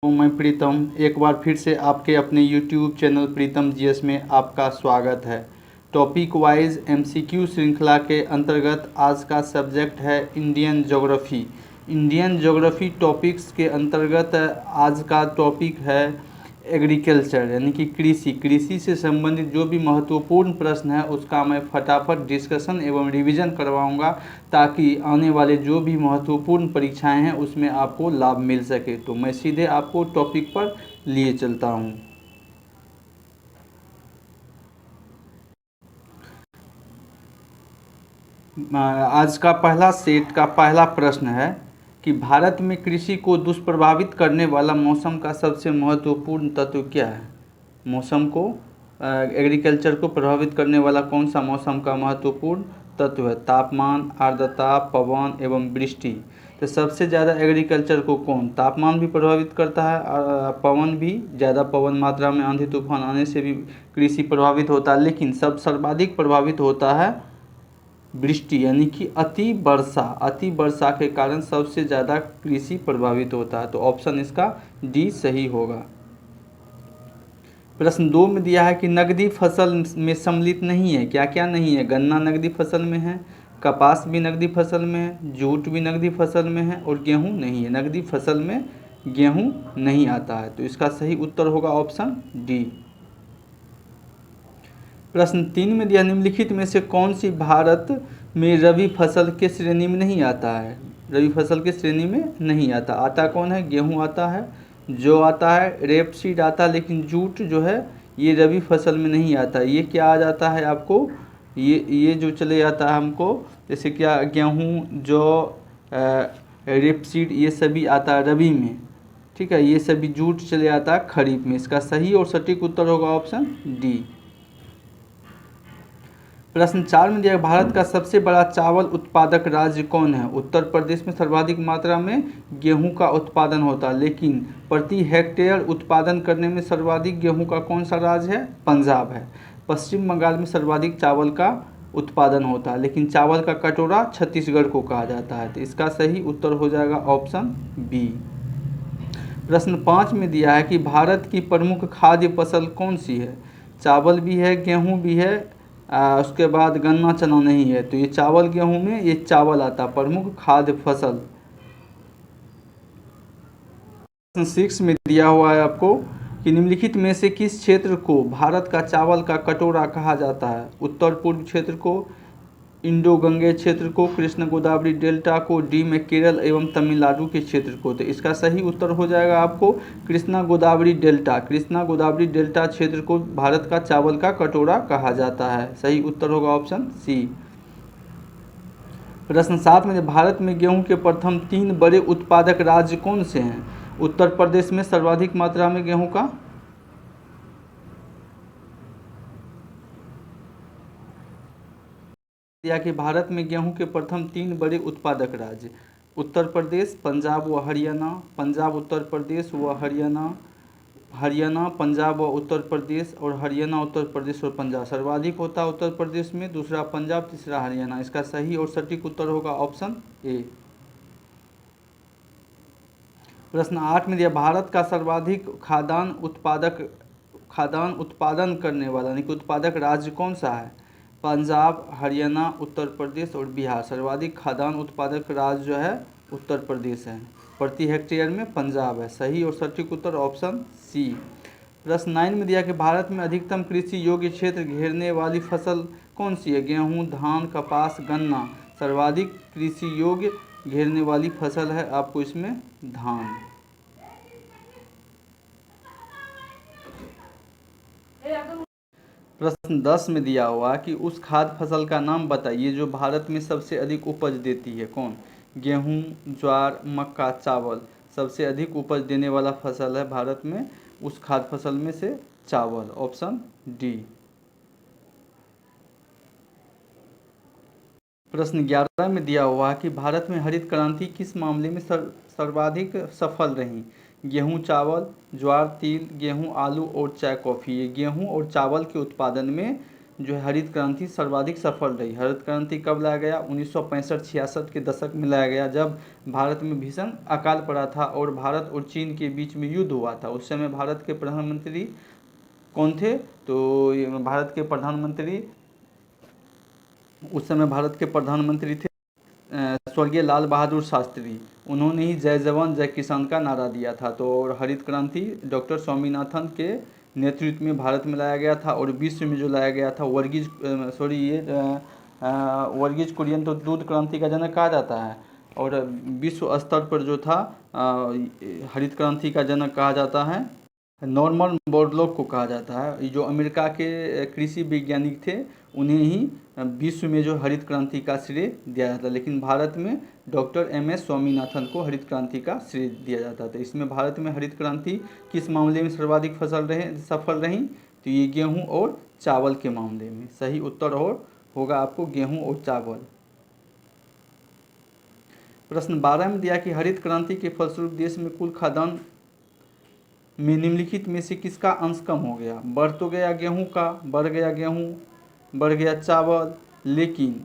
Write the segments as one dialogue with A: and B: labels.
A: मैं प्रीतम एक बार फिर से आपके अपने YouTube चैनल प्रीतम जीएस में आपका स्वागत है। टॉपिक वाइज MCQ श्रृंखला के अंतर्गत आज का सब्जेक्ट है Indian geography. Indian geography topics के अंतर्गत आज का टॉपिक है एग्रीकल्चर यानी कि कृषि से संबंधित जो भी महत्वपूर्ण प्रश्न है उसका मैं फटाफट डिस्कशन एवं रिवीजन करवाऊंगा ताकि आने वाले जो भी महत्वपूर्ण परीक्षाएं हैं उसमें आपको लाभ मिल सके। तो मैं सीधे आपको टॉपिक पर लिए चलता हूं। आज का पहला सेट का पहला प्रश्न है कि भारत में कृषि को दुष्प्रभावित करने वाला मौसम का सबसे महत्वपूर्ण तत्व क्या है। मौसम को एग्रीकल्चर को प्रभावित करने वाला कौन सा मौसम का महत्वपूर्ण तत्व है। तापमान, आर्द्रता, पवन एवं वृष्टि। तो सबसे ज़्यादा एग्रीकल्चर को कौन, तापमान भी प्रभावित करता है और पवन भी, ज़्यादा पवन मात्रा में आंधी तूफान आने से भी कृषि प्रभावित होता है, लेकिन सब सर्वाधिक प्रभावित होता है वृष्टि यानी कि अति वर्षा के कारण सबसे ज़्यादा कृषि प्रभावित होता है। तो ऑप्शन इसका डी सही होगा। प्रश्न 2 में दिया है कि नकदी फसल में सम्मिलित नहीं है, क्या क्या नहीं है। गन्ना नकदी फसल में है, कपास भी नकदी फसल में है, जूट भी नकदी फसल में है और गेहूं नहीं है। नकदी फसल में गेहूं नहीं आता है, तो इसका सही उत्तर होगा ऑप्शन डी। प्रश्न 3 में दिया निम्नलिखित में से कौन सी भारत में रबी फसल के श्रेणी में नहीं आता है। रबी फसल के श्रेणी में नहीं आता। आता कौन है, गेहूं आता है, जौ आता है, रेपसीड आता है, लेकिन जूट जो है ये रबी फसल में नहीं आता। ये क्या आ जाता है आपको, ये जो चले जाता है हमको, जैसे क्या गेहूं, जौ, रेपसीड ये सभी आता है रबी में, ठीक है। ये सभी जूट चले जाता है खरीफ में। इसका सही और सटीक उत्तर होगा ऑप्शन डी। प्रश्न 4 में दिया भारत का सबसे बड़ा चावल उत्पादक राज्य कौन है। उत्तर प्रदेश में सर्वाधिक मात्रा में गेहूं का उत्पादन होता है, लेकिन प्रति हेक्टेयर उत्पादन करने में सर्वाधिक गेहूं का कौन सा राज्य है, पंजाब है। पश्चिम बंगाल में सर्वाधिक चावल का उत्पादन होता है, लेकिन चावल का कटोरा छत्तीसगढ़ को कहा जाता है। तो इसका सही उत्तर हो जाएगा ऑप्शन बी। प्रश्न 5 में दिया है कि भारत की प्रमुख खाद्य फसल कौन सी है। चावल भी है, गेहूं भी है, उसके बाद गन्ना चना नहीं है। तो ये चावल गेहूं में ये चावल आता प्रमुख खाद्य फसल। प्रश्न 6 में दिया हुआ है आपको कि निम्नलिखित में से किस क्षेत्र को भारत का चावल का कटोरा कहा जाता है। उत्तर पूर्व क्षेत्र को, इंडो गंगे क्षेत्र को, कृष्ण गोदावरी डेल्टा को, डी में केरल एवं तमिलनाडु के क्षेत्र को। तो इसका सही उत्तर हो जाएगा आपको कृष्णा गोदावरी डेल्टा। कृष्णा गोदावरी डेल्टा क्षेत्र को भारत का चावल का कटोरा कहा जाता है। सही उत्तर होगा ऑप्शन सी। प्रश्न 7 में भारत में गेहूं के प्रथम 3 बड़े उत्पादक राज्य कौन से हैं। उत्तर प्रदेश में सर्वाधिक मात्रा में गेहूं का, दिया कि भारत में गेहूं के प्रथम 3 बड़े उत्पादक राज्य उत्तर प्रदेश, पंजाब व हरियाणा, पंजाब उत्तर प्रदेश व हरियाणा, हरियाणा पंजाब व उत्तर प्रदेश, और हरियाणा उत्तर प्रदेश और पंजाब। सर्वाधिक होता है उत्तर प्रदेश में, दूसरा पंजाब, तीसरा हरियाणा। इसका सही और सटीक उत्तर होगा ऑप्शन ए। प्रश्न 8 में दिया भारत का सर्वाधिक खाद्यान्न उत्पादन करने वाला यानी कि उत्पादक राज्य कौन सा है। पंजाब, हरियाणा, उत्तर प्रदेश और बिहार। सर्वाधिक खाद्यान्न उत्पादक राज्य जो है उत्तर प्रदेश है, प्रति हेक्टेयर में पंजाब है। सही और सटीक उत्तर ऑप्शन सी। प्रश्न 9 में दिया कि भारत में अधिकतम कृषि योग्य क्षेत्र घेरने वाली फसल कौन सी है। गेहूं, धान, कपास, गन्ना। सर्वाधिक कृषि योग्य घेरने वाली फसल है आपको इसमें धान। प्रश्न 10 में दिया हुआ कि उस खाद्य फसल का नाम बताइए जो भारत में सबसे अधिक उपज देती है। कौन, गेहूं, ज्वार, मक्का, चावल। सबसे अधिक उपज देने वाला फसल है भारत में उस खाद्य फसल में से चावल। Option D. प्रश्न 11 में दिया हुआ कि भारत में हरित क्रांति किस मामले में सर्वाधिक सफल रही। गेहूं, चावल, ज्वार, तिल, गेहूं, आलू और चाय, कॉफ़ी। ये गेहूं और चावल के उत्पादन में जो है हरित क्रांति सर्वाधिक सफल रही। हरित क्रांति कब लाया गया? 1965-66 के दशक में लाया गया, जब भारत में भीषण अकाल पड़ा था और भारत और चीन के बीच में युद्ध हुआ था। उस समय भारत के प्रधानमंत्री कौन थे? तो ये भारत के प्रधानमंत्री उस समय भारत के प्रधानमंत्री थे स्वर्गीय लाल बहादुर शास्त्री। उन्होंने ही जय जवान जय किसान का नारा दिया था। तो और हरित क्रांति डॉक्टर स्वामीनाथन के नेतृत्व में भारत में लाया गया था, और विश्व में जो लाया गया था वर्गीज कुरियन तो दूध क्रांति का जनक कहा जाता है, और विश्व स्तर पर जो था हरित क्रांति का जनक कहा जाता है नॉर्मन बोरलॉग को कहा जाता है। जो अमेरिका के कृषि वैज्ञानिक थे, उन्हें ही विश्व में जो हरित क्रांति का श्रेय दिया जाता है, लेकिन भारत में डॉक्टर MS स्वामीनाथन को हरित क्रांति का श्रेय दिया जाता था। इसमें भारत में हरित क्रांति किस मामले में सर्वाधिक सफल रही? तो ये गेहूं और चावल के मामले में। सही उत्तर और होगा आपको गेहूं और चावल। प्रश्न 12 में दिया कि हरित क्रांति के फलस्वरूप देश में कुल खाद्यान्न में निम्नलिखित में से किसका अंश कम हो गया? बढ़ तो गया गेहूं का, बढ़ गया गेहूं, बढ़ गया चावल, लेकिन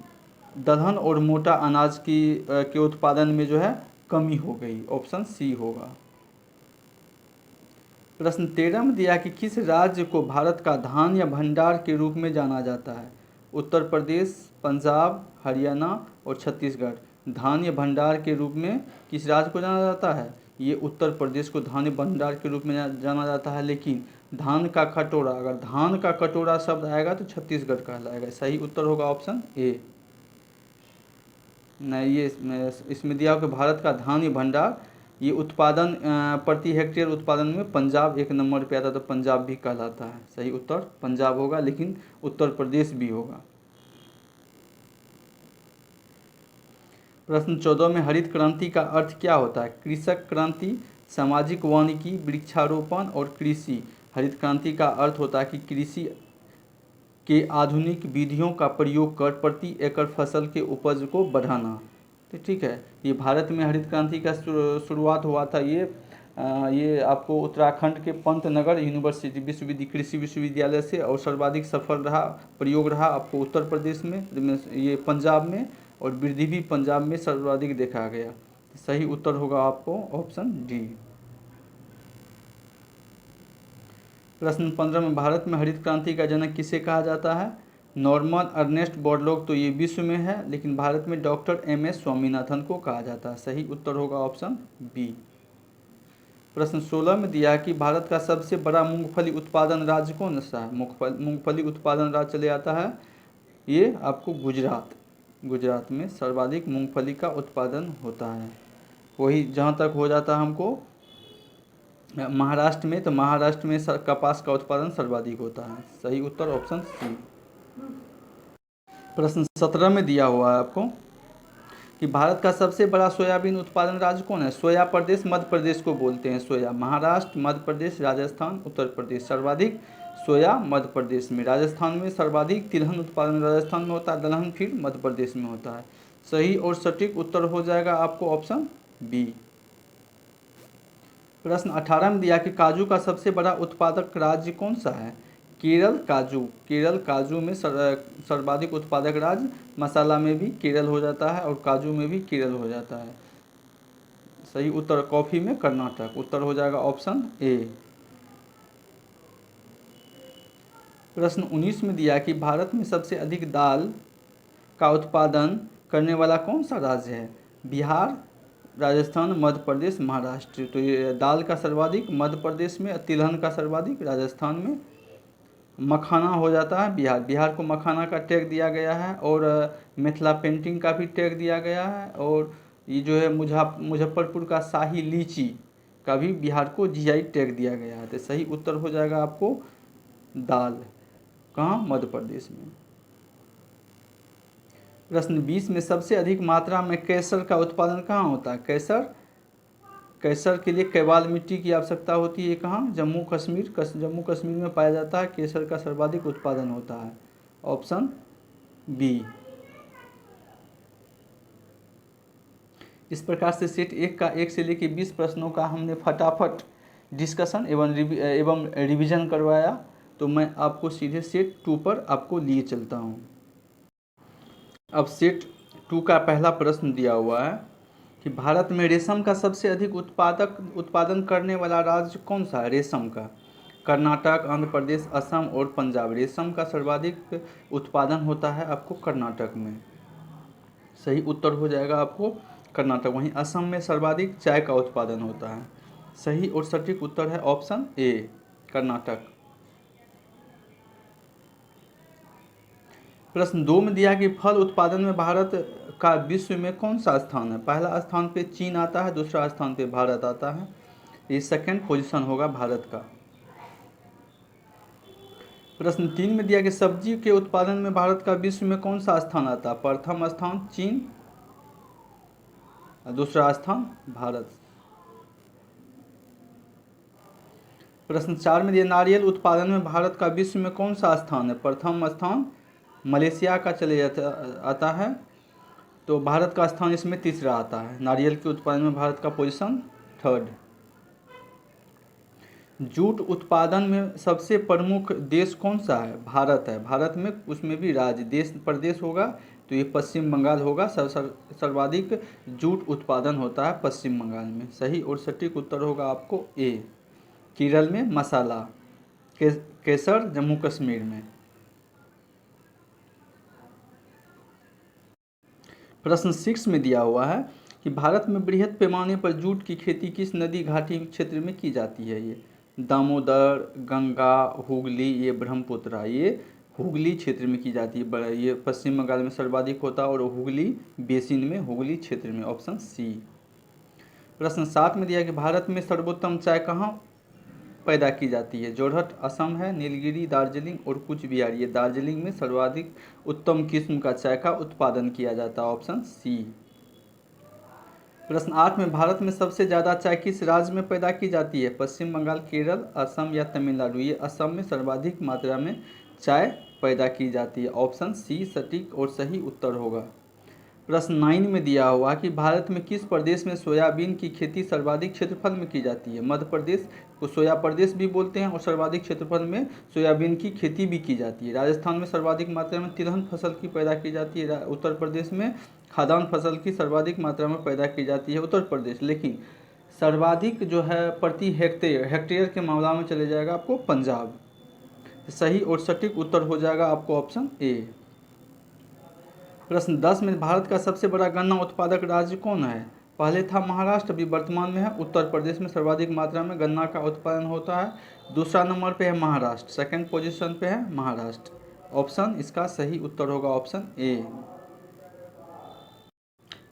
A: दलहन और मोटा अनाज के उत्पादन में जो है कमी हो गई। ऑप्शन सी होगा। प्रश्न 13 में दिया कि किस राज्य को भारत का धान्य भंडार के रूप में जाना जाता है? उत्तर प्रदेश, पंजाब, हरियाणा और छत्तीसगढ़। धान्य भंडार के रूप में किस राज्य को जाना जाता है? ये उत्तर प्रदेश को धान्य भंडार के रूप में जाना जाता है, लेकिन धान का कटोरा, अगर धान का कटोरा शब्द आएगा तो छत्तीसगढ़ कहलाएगा। सही उत्तर होगा ऑप्शन ए। नहीं, ये इसमें दिया हो कि भारत का धान्य भंडार, ये उत्पादन प्रति हेक्टेयर उत्पादन में पंजाब 1 नंबर पे आता, तो पंजाब भी कहलाता है। सही उत्तर पंजाब होगा, लेकिन उत्तर प्रदेश भी होगा। प्रश्न 14 में हरित क्रांति का अर्थ क्या होता है? कृषक क्रांति, सामाजिक वानिकी, वृक्षारोपण और कृषि। हरित क्रांति का अर्थ होता है कि कृषि के आधुनिक विधियों का प्रयोग कर प्रति एकड़ फसल के उपज को बढ़ाना। तो ठीक है, ये भारत में हरित क्रांति का शुरुआत हुआ था। ये आपको उत्तराखंड के पंतनगर यूनिवर्सिटी कृषि विश्वविद्यालय से, और सर्वाधिक सफल प्रयोग रहा आपको उत्तर प्रदेश में, ये पंजाब में, और वृद्धि भी पंजाब में सर्वाधिक देखा गया। सही उत्तर होगा आपको ऑप्शन डी। प्रश्न 15 में भारत में हरित क्रांति का जनक किसे कहा जाता है? नॉर्मन अर्नेस्ट बोरलॉग तो ये विश्व में है, लेकिन भारत में डॉक्टर MS स्वामीनाथन को कहा जाता है। सही उत्तर होगा ऑप्शन बी। प्रश्न 16 में दिया कि भारत का सबसे बड़ा मूंगफली उत्पादन राज्य कौन सा है? मूंगफली उत्पादन राज्य चले आता है ये आपको गुजरात। गुजरात में सर्वाधिक मूंगफली का उत्पादन होता है। वही जहाँ तक हो जाता है हमको महाराष्ट्र में, तो महाराष्ट्र में कपास का उत्पादन सर्वाधिक होता है। सही उत्तर ऑप्शन सी। प्रश्न 17 में दिया हुआ है आपको कि भारत का सबसे बड़ा सोयाबीन उत्पादन राज्य कौन है? सोया प्रदेश मध्य प्रदेश को बोलते हैं। सोया महाराष्ट्र, मध्य प्रदेश, राजस्थान, उत्तर प्रदेश। सर्वाधिक सोया मध्य प्रदेश में। राजस्थान में सर्वाधिक तिलहन उत्पादन राजस्थान में होता है, दलहन फिर मध्य प्रदेश में होता है। सही और सटीक उत्तर हो जाएगा आपको ऑप्शन बी। प्रश्न 18 में दिया कि काजू का सबसे बड़ा उत्पादक राज्य कौन सा है? केरल काजू। केरल काजू में सर्वाधिक उत्पादक राज्य। मसाला में भी केरल हो जाता है, और काजू में भी केरल हो जाता है। सही उत्तर कॉफी में कर्नाटक। उत्तर हो जाएगा ऑप्शन ए। प्रश्न 19 में दिया कि भारत में सबसे अधिक दाल का उत्पादन करने वाला कौन सा राज्य है? बिहार, राजस्थान, मध्य प्रदेश, महाराष्ट्र। तो ये दाल का सर्वाधिक मध्य प्रदेश में, तिलहन का सर्वाधिक राजस्थान में। मखाना हो जाता है बिहार। बिहार को मखाना का टैग दिया गया है, और मिथिला पेंटिंग का भी टैग दिया गया है, और ये जो है मुजफ्फरपुर का शाही लीची का भी बिहार को GI टैग दिया गया है। तो सही उत्तर हो जाएगा आपको दाल। कहाँ? मध्य प्रदेश में। प्रश्न 20 में सबसे अधिक मात्रा में केसर का उत्पादन कहाँ होता है? केसर के लिए कैवाल मिट्टी की आवश्यकता होती है। कहाँ? जम्मू कश्मीर। जम्मू कश्मीर में पाया जाता है। केसर का सर्वाधिक उत्पादन होता है। Option B. इस प्रकार से सेट 1 से लेकर 20 प्रश्नों का हमने फटाफट डिस्कशन एवं रिवीजन करवाया। तो मैं आपको सीधे सेट 2 पर आपको लिए चलता हूँ। अब सेट 2 का पहला प्रश्न दिया हुआ है कि भारत में रेशम का सबसे अधिक उत्पादन करने वाला राज्य कौन सा है रेशम का? कर्नाटक, आंध्र प्रदेश, असम और पंजाब। रेशम का सर्वाधिक उत्पादन होता है आपको कर्नाटक में। सही उत्तर हो जाएगा आपको कर्नाटक। वहीं असम में सर्वाधिक चाय का उत्पादन होता है। सही और सटीक उत्तर है ऑप्शन ए, कर्नाटक। प्रश्न 2 में दिया कि फल उत्पादन में भारत का विश्व में कौन सा स्थान है? पहला स्थान पे चीन आता है, दूसरा स्थान पे भारत आता है। ये सेकंड पोजीशन होगा भारत का। प्रश्न 3 में दिया कि सब्जी के उत्पादन में भारत का विश्व में कौन सा स्थान आता है? प्रथम स्थान चीन, दूसरा स्थान भारत। प्रश्न 4 में दिया नारियल उत्पादन में भारत का विश्व में कौन सा स्थान है? प्रथम स्थान मलेशिया का चले आता है, तो भारत का स्थान इसमें तीसरा आता है। नारियल के उत्पादन में भारत का पोजीशन थर्ड। जूट उत्पादन में सबसे प्रमुख देश कौन सा है? भारत है। भारत में उसमें भी राज्य देश प्रदेश होगा तो ये पश्चिम बंगाल होगा। सर्वाधिक जूट उत्पादन होता है पश्चिम बंगाल में। सही और सटीक उत्तर होगा आपको ए, केरल में मसाला, केसर जम्मू कश्मीर में। प्रश्न 6 में दिया हुआ है कि भारत में बृहद पैमाने पर जूट की खेती किस नदी घाटी क्षेत्र में की जाती है? ये दामोदर, गंगा, हुगली, ये ब्रह्मपुत्र। ये हुगली क्षेत्र में की जाती है। ये पश्चिम बंगाल में सर्वाधिक होता है और हुगली बेसिन में, हुगली क्षेत्र में। Option C. प्रश्न 7 में दिया कि भारत में सर्वोत्तम चाय कहाँ पैदा की जाती है? जोरहट असम है, नीलगिरी दार्जिलिंग और कूच बिहार। ये दार्जिलिंग में सर्वाधिक उत्तम किस्म का चाय का उत्पादन किया जाता है। Option C. प्रश्न 8 में भारत में सबसे ज़्यादा चाय किस राज्य में पैदा की जाती है? पश्चिम बंगाल, केरल, असम या तमिलनाडु। ये असम में सर्वाधिक मात्रा में चाय पैदा की जाती है। ऑप्शन सी सटीक और सही उत्तर होगा। प्रश्न 9 में दिया हुआ कि भारत में किस प्रदेश में सोयाबीन की खेती सर्वाधिक क्षेत्रफल में की जाती है? मध्य प्रदेश को सोया प्रदेश भी बोलते हैं और सर्वाधिक क्षेत्रफल में सोयाबीन की खेती भी की जाती है। राजस्थान में सर्वाधिक मात्रा में तिलहन फसल की पैदा की जाती है। उत्तर प्रदेश में खाद्यान्न फसल की सर्वाधिक मात्रा में पैदा की जाती है उत्तर प्रदेश। लेकिन सर्वाधिक जो है प्रति हेक्टेयर के मामला में चले जाएगा आपको पंजाब। सही और सटीक उत्तर हो जाएगा आपको ऑप्शन ए। प्रश्न 10 में भारत का सबसे बड़ा गन्ना उत्पादक राज्य कौन है? पहले था महाराष्ट्र, अभी वर्तमान में है उत्तर प्रदेश में सर्वाधिक मात्रा में गन्ना का उत्पादन होता है। दूसरा नंबर पे है महाराष्ट्र, सेकंड पोजीशन पे है महाराष्ट्र। ऑप्शन इसका सही उत्तर होगा ऑप्शन ए।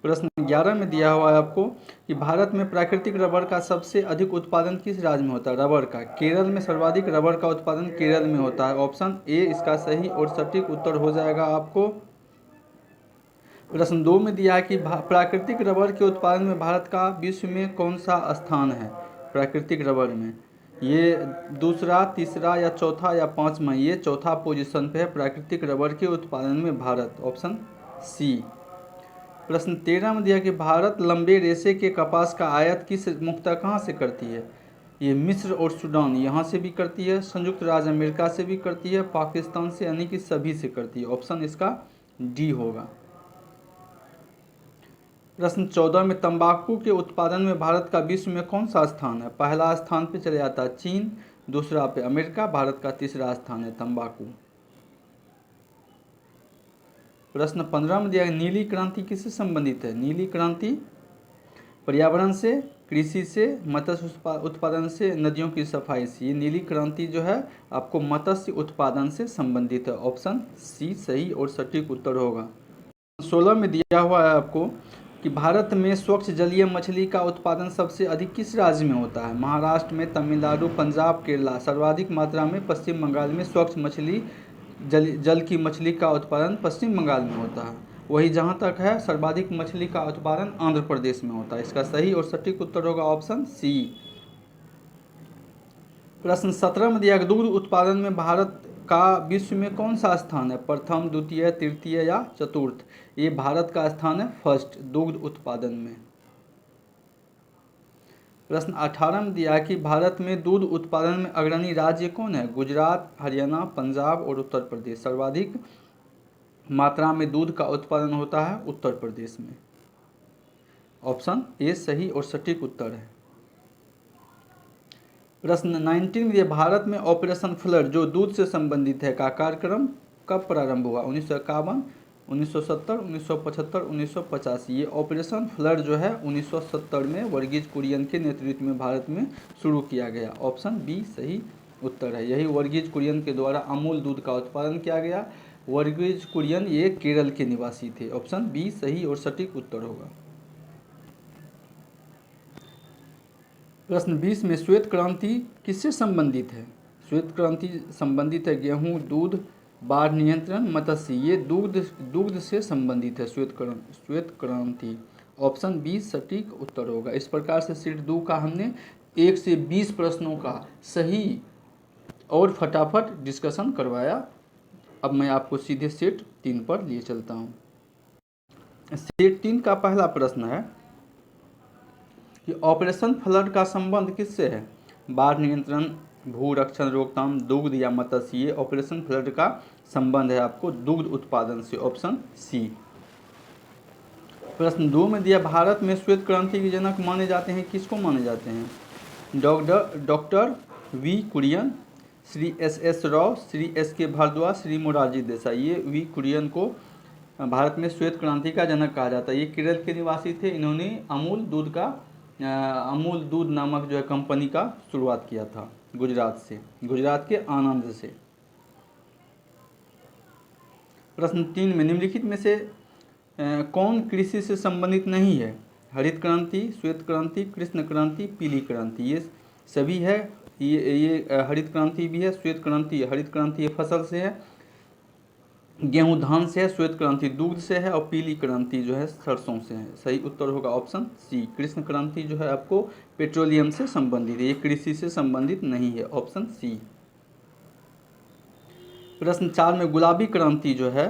A: प्रश्न 11 में दिया हुआ है आपको कि भारत में प्राकृतिक रबर का सबसे अधिक उत्पादन किस राज्य में होता है? रबर का केरल में सर्वाधिक रबर का उत्पादन केरल में होता है। ऑप्शन ए इसका सही और सटीक उत्तर हो जाएगा आपको। प्रश्न 2 में दिया है कि प्राकृतिक रबर के उत्पादन में भारत का विश्व में कौन सा स्थान है? प्राकृतिक रबर में ये दूसरा, तीसरा या चौथा या पाँचवा। ये चौथा पोजीशन पे है प्राकृतिक रबर के उत्पादन में भारत। Option C. प्रश्न 13 में दिया कि भारत लंबे रेशे के कपास का आयात किस मुख्यतः कहाँ से करती है? ये मिस्र और सूडान यहाँ से भी करती है, संयुक्त राज्य अमेरिका से भी करती है, पाकिस्तान से, यानी कि सभी से करती है। ऑप्शन इसका डी होगा। प्रश्न 14 में तंबाकू के उत्पादन में भारत का विश्व में कौन सा स्थान है? पहला स्थान पे चले जाता है चीन, दूसरा पे अमेरिका, भारत का तीसरा स्थान है तंबाकू। प्रश्न 15 में दिया नीली क्रांति किससे संबंधित है? नीली क्रांति पर्यावरण से, कृषि से, मत्स्य उत्पादन से, नदियों की सफाई से। ये नीली क्रांति जो है आपको मत्स्य उत्पादन से संबंधित है। ऑप्शन सी सही और सटीक उत्तर होगा। 16 में दिया हुआ है आपको कि भारत में स्वच्छ जलीय मछली का उत्पादन सबसे अधिक किस राज्य में होता है? महाराष्ट्र में, तमिलनाडु, पंजाब, केरला। सर्वाधिक मात्रा में पश्चिम बंगाल में स्वच्छ मछली जल की मछली का उत्पादन पश्चिम बंगाल में होता है। वही जहाँ तक है सर्वाधिक मछली का उत्पादन आंध्र प्रदेश में होता है। इसका सही और सटीक उत्तर होगा ऑप्शन सी। प्रश्न 17 में दिया दुग्ध उत्पादन में भारत का विश्व में कौन सा स्थान है? प्रथम, द्वितीय, तृतीय या चतुर्थ। ये भारत का स्थान है फर्स्ट दुग्ध उत्पादन में। प्रश्न 18 में दिया है कि भारत में दूध उत्पादन में अग्रणी राज्य कौन है? गुजरात, हरियाणा, पंजाब और उत्तर प्रदेश। सर्वाधिक मात्रा में दूध का उत्पादन होता है उत्तर प्रदेश में। ऑप्शन ए सही और सटीक उत्तर है। प्रश्न 19 में दिया भारत में ऑपरेशन फ्लड जो दूध से संबंधित है का कार्यक्रम कब प्रारंभ हुआ? 1951, 1970, 1975, 1985। ये ऑपरेशन फ्लड जो है 1970 में वर्गीज कुरियन के नेतृत्व में भारत में शुरू किया गया। ऑप्शन बी सही उत्तर है। यही वर्गीज कुरियन के द्वारा अमूल दूध का उत्पादन किया गया। वर्गीज कुरियन ये केरल के निवासी थे। ऑप्शन बी सही और सटीक उत्तर होगा। प्रश्न 20 में श्वेत क्रांति किससे संबंधित है? श्वेत क्रांति संबंधित है गेहूं, दूध, बाढ़ नियंत्रण, मत्स्य। ये दुग्ध से संबंधित है श्वेत क्रांति। ऑप्शन बी सटीक उत्तर होगा। इस प्रकार से सेट 2 का हमने 1 से 20 प्रश्नों का सही और फटाफट डिस्कशन करवाया। अब मैं आपको सीधे सेट 3 पर लिए चलता हूँ। सेट 3 का पहला प्रश्न है कि ऑपरेशन फ्लड का संबंध किससे है? बाढ़ नियंत्रण, भू रक्षण रोकथाम, दुग्ध या मत्स्य। ये ऑपरेशन फ्लड का संबंध है आपको दुग्ध उत्पादन से। Option C. प्रश्न 2 में दिया भारत में श्वेत क्रांति के जनक माने जाते हैं। किसको माने जाते हैं? Doctor V Kurien, Shri S Rao, Shri K Bhardwaj, Shri Morarji Desai. ये वी कुरियन को भारत में श्वेत क्रांति का जनक कहा जाता है। ये केरल के निवासी थे। इन्होंने अमूल दूध नामक जो है कंपनी का शुरुआत किया था गुजरात के आनंद से। प्रश्न 3 में निम्नलिखित में से कौन कृषि से संबंधित नहीं है? हरित क्रांति, श्वेत क्रांति, कृष्ण क्रांति, पीली क्रांति। ये सभी है। ये हरित क्रांति भी है, श्वेत क्रांति, हरित क्रांति ये फसल से है, गेहूं धान से है, श्वेत क्रांति दूध से है और पीली क्रांति जो है सरसों से है। सही उत्तर होगा ऑप्शन सी। कृष्ण क्रांति जो है आपको पेट्रोलियम से संबंधित है, ये कृषि से संबंधित नहीं है। Option C. प्रश्न 4 में गुलाबी क्रांति जो है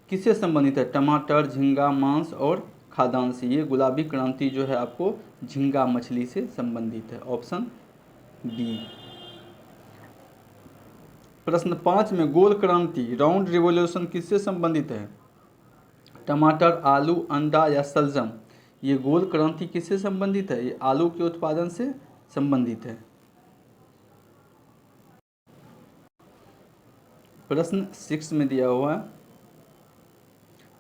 A: किससे संबंधित है? टमाटर, झींगा, मांस और खाद्यान्न से। ये गुलाबी क्रांति जो है आपको झींगा मछली से संबंधित है। Option B. प्रश्न 5 में गोल क्रांति राउंड रिवॉल्यूशन किससे संबंधित है? टमाटर, आलू, अंडा या सलजम। ये गोल क्रांति किससे संबंधित है? ये आलू के उत्पादन से संबंधित है। प्रश्न 6 में दिया हुआ है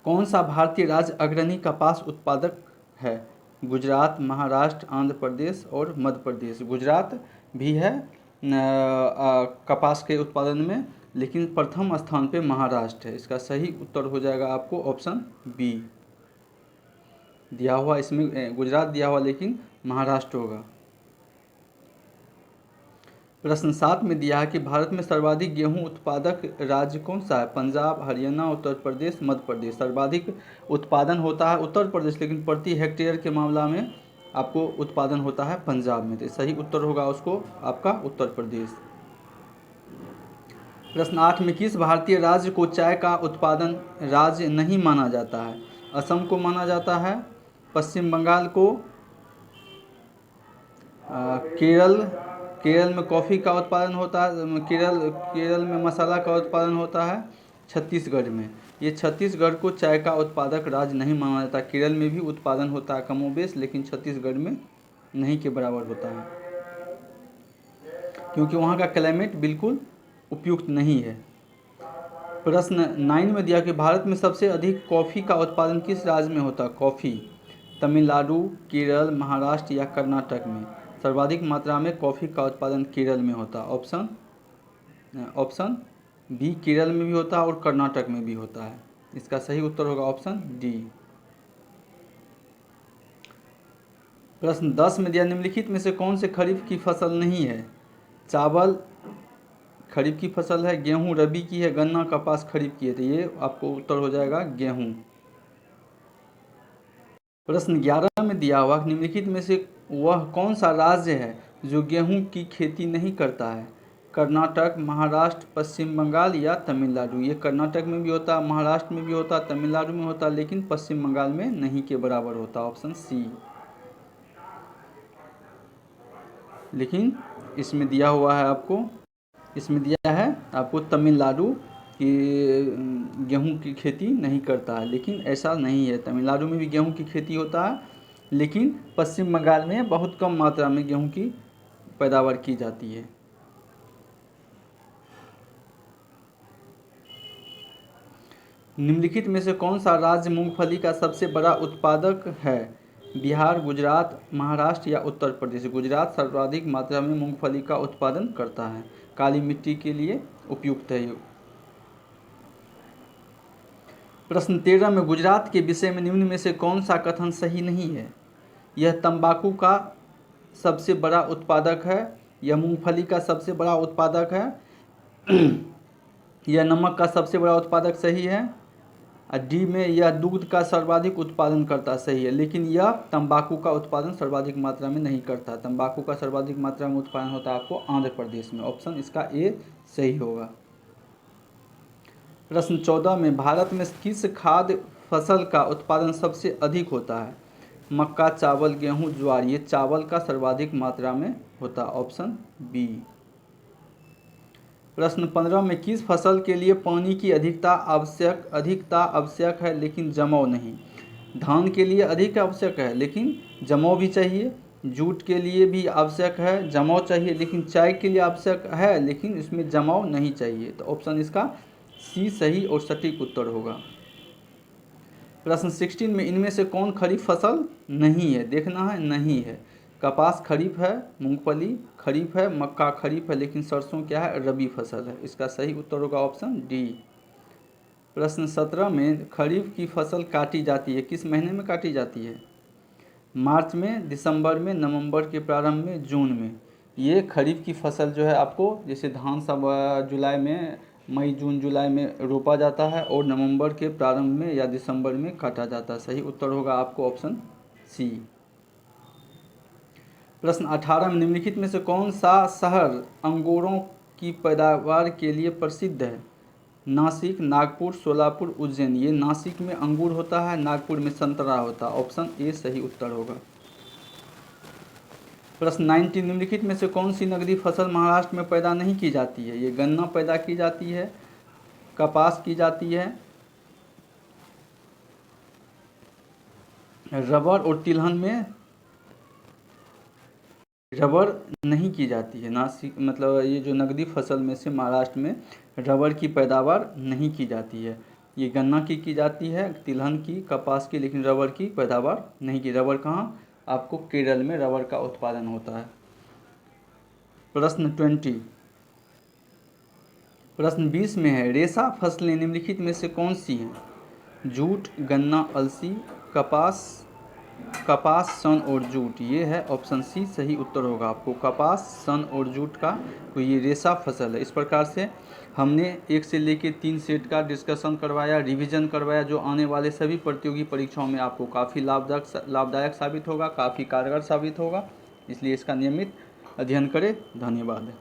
A: कौन सा भारतीय राज्य अग्रणी कपास उत्पादक है? गुजरात, महाराष्ट्र, आंध्र प्रदेश और मध्य प्रदेश। गुजरात भी है कपास के उत्पादन में, लेकिन प्रथम स्थान पे महाराष्ट्र है। इसका सही उत्तर हो जाएगा आपको ऑप्शन बी। दिया हुआ इसमें गुजरात दिया हुआ लेकिन महाराष्ट्र होगा। प्रश्न 7 में दिया है कि भारत में सर्वाधिक गेहूं उत्पादक राज्य कौन सा है? पंजाब, हरियाणा, उत्तर प्रदेश, मध्य प्रदेश। सर्वाधिक उत्पादन होता है उत्तर प्रदेश, लेकिन प्रति हेक्टेयर के मामला में आपको उत्पादन होता है पंजाब में। तो सही उत्तर होगा उसको आपका उत्तर प्रदेश। प्रश्न 8 में किस भारतीय राज्य को चाय का उत्पादन राज्य नहीं माना जाता है? असम को माना जाता है, पश्चिम बंगाल को, केरल में कॉफ़ी का उत्पादन होता है, केरल में मसाला का उत्पादन होता है, छत्तीसगढ़ में। ये छत्तीसगढ़ को चाय का उत्पादक राज्य नहीं माना जाता। केरल में भी उत्पादन होता है कमोबेश, लेकिन छत्तीसगढ़ में नहीं के बराबर होता है, क्योंकि वहाँ का क्लाइमेट बिल्कुल उपयुक्त नहीं है। प्रश्न 9 में दिया कि भारत में सबसे अधिक कॉफ़ी का उत्पादन किस राज्य में होता है? कॉफ़ी तमिलनाडु, केरल, महाराष्ट्र या कर्नाटक में। सर्वाधिक मात्रा में कॉफ़ी का उत्पादन केरल में होता है। ऑप्शन बी केरल में भी होता है और कर्नाटक में भी होता है। इसका सही उत्तर होगा ऑप्शन डी। प्रश्न 10 में दिया निम्नलिखित में से कौन से खरीफ की फसल नहीं है? चावल खरीफ की फसल है, गेहूं रबी की है, गन्ना कपास खरीफ की है। तो ये आपको उत्तर हो जाएगा गेहूं। प्रश्न 11 में दिया हुआ निम्नलिखित में से वह कौन सा राज्य है जो गेहूं की खेती नहीं करता है? कर्नाटक, महाराष्ट्र, पश्चिम बंगाल या तमिलनाडु। ये कर्नाटक में भी होता है, महाराष्ट्र में भी होता है, तमिलनाडु में होता है, लेकिन पश्चिम बंगाल में नहीं के बराबर होता। Option C. लेकिन इसमें दिया हुआ है आपको, इसमें दिया है आपको तमिलनाडु कि गेहूं की खेती नहीं करता है, लेकिन ऐसा नहीं है। तमिलनाडु में भी गेहूं की खेती होता है, लेकिन पश्चिम बंगाल में बहुत कम मात्रा में गेहूं की पैदावार की जाती है। निम्नलिखित में से कौन सा राज्य मूंगफली का सबसे बड़ा उत्पादक है? बिहार, गुजरात, महाराष्ट्र या उत्तर प्रदेश? गुजरात सर्वाधिक मात्रा में मूंगफली का उत्पादन करता है, काली मिट्टी के लिए उपयुक्त है ये। प्रश्न 13 में गुजरात के विषय में निम्न में से कौन सा कथन सही नहीं है? यह तंबाकू का सबसे बड़ा उत्पादक है, यह मूंगफली का सबसे बड़ा उत्पादक है, यह नमक का सबसे बड़ा उत्पादक सही है, और डी में यह दूध का सर्वाधिक उत्पादन करता सही है, लेकिन यह तंबाकू का उत्पादन सर्वाधिक मात्रा में नहीं करता। तंबाकू का सर्वाधिक मात्रा में उत्पादन होता है आपको आंध्र प्रदेश में। ऑप्शन इसका ए सही होगा। प्रश्न 14 में भारत में किस खाद्य फसल का उत्पादन सबसे अधिक होता है? मक्का, चावल, गेहूं, ज्वार? ये चावल का सर्वाधिक मात्रा में होता है। Option B. प्रश्न 15 में किस फसल के लिए पानी की अधिकता आवश्यक है लेकिन जमाव नहीं? धान के लिए अधिक आवश्यक है लेकिन जमाव भी चाहिए। जूट के लिए भी आवश्यक है, जमाव चाहिए, लेकिन चाय के लिए आवश्यक है लेकिन इसमें जमाव नहीं चाहिए। तो ऑप्शन इसका सी सही और सटीक उत्तर होगा। प्रश्न 16 में इनमें से कौन खरीफ फसल नहीं है? देखना है, नहीं है। कपास खरीफ है, मूंगफली खरीफ है, मक्का खरीफ है, लेकिन सरसों क्या है? रबी फसल है। इसका सही उत्तर होगा ऑप्शन डी। प्रश्न 17 में खरीफ की फसल काटी जाती है किस महीने में काटी जाती है? मार्च में, दिसंबर में, नवंबर के प्रारंभ में, जून में? ये खरीफ की फसल जो है आपको, जैसे धान सब जुलाई में, मई जून जुलाई में रोपा जाता है और नवंबर के प्रारंभ में या दिसंबर में काटा जाता है। सही उत्तर होगा आपको ऑप्शन सी। प्रश्न 18 में निम्नलिखित में से कौन सा शहर अंगूरों की पैदावार के लिए प्रसिद्ध है? नासिक, नागपुर, सोलापुर, उज्जैन? ये नासिक में अंगूर होता है, नागपुर में संतरा होता है। ऑप्शन ए सही उत्तर होगा। प्रश्न 19 निम्नलिखित में से कौन सी नकदी फसल महाराष्ट्र में पैदा नहीं की जाती है? ये गन्ना पैदा की जाती है, कपास की जाती है, रबर और तिलहन में रबर नहीं की जाती है। नासिक मतलब ये जो नकदी फसल में से महाराष्ट्र में रबर की पैदावार नहीं की जाती है। ये गन्ना की जाती है, तिलहन की, कपास की, लेकिन रबर की पैदावार नहीं की। रबर कहाँ? आपको केरल में रबर का उत्पादन होता है। प्रश्न 20 प्रश्न 20 में है रेशा फसलें निम्नलिखित में से कौन सी हैं? जूट, गन्ना, अलसी, कपास, सन और जूट? ये है ऑप्शन सी सही उत्तर होगा आपको। कपास, सन और जूट का तो ये रेशा फसल है। इस प्रकार से हमने 1 से लेकर 3 सेट का डिस्कशन करवाया, रिवीजन करवाया, जो आने वाले सभी प्रतियोगी परीक्षाओं में आपको काफ़ी लाभदायक साबित होगा, काफ़ी कारगर साबित होगा। इसलिए इसका नियमित अध्ययन करें। धन्यवाद।